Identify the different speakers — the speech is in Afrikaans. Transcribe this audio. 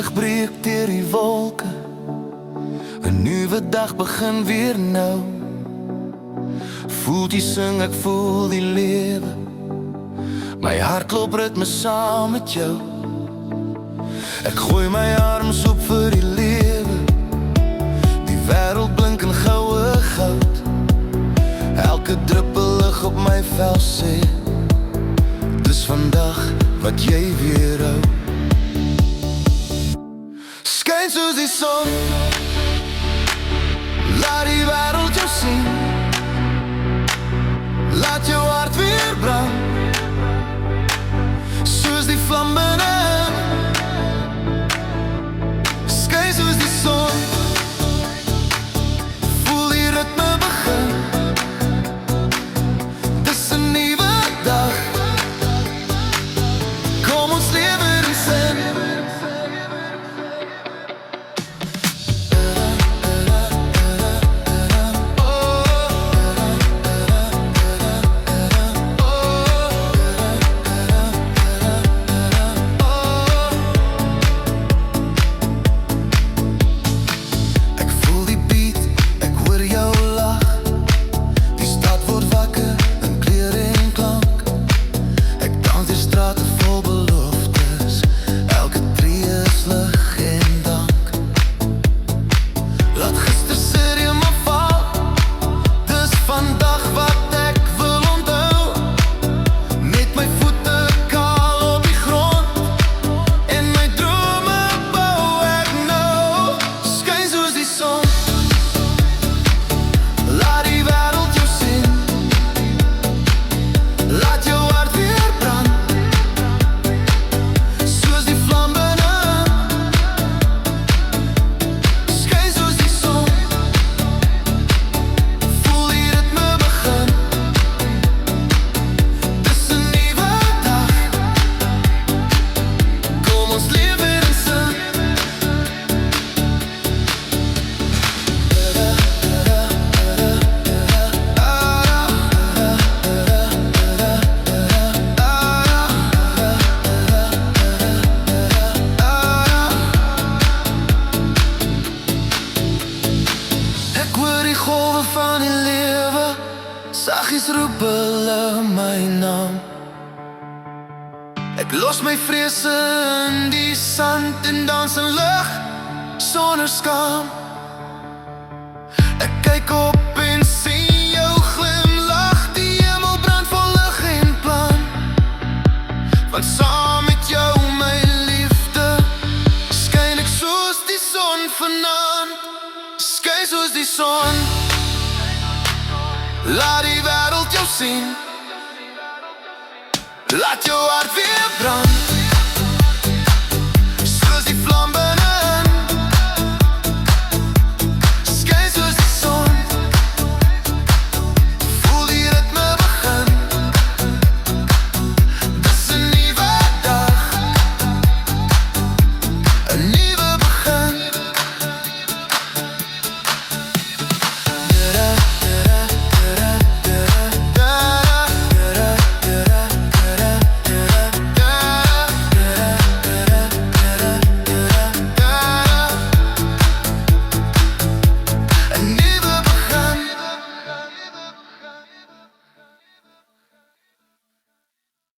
Speaker 1: lig breek deur die wolke. 'n nuwe dag begin weer nou. Voel die sing, ek voel die lewe. My hart klop ritme saam met jou. Ek gooi my arms op vir die lewe. Die wêreld blink in goue goud. Elke druppel lig op my vel sê, dis vandag wat jy weer hou. Skyn soos die son, laat die wêreld jou sien. Laat jou hart weer brand, soos die vlam binne. Skyn soos die son, voel die ritme begin. Dis 'n nuwe dag, kom ons lewe in sin. Van die lewe, saggies roep hulle my naam. Ek los my vrese in die sand en dans in lig sonder skaam. Ek kyk op en sien jou glimlach, die hemel brand vol lig en plan. Want saam met jou my liefde, skyn ek soos die son vanaand. Skyn soos die son, laat die wêreld jou sien. Laat jou hart weer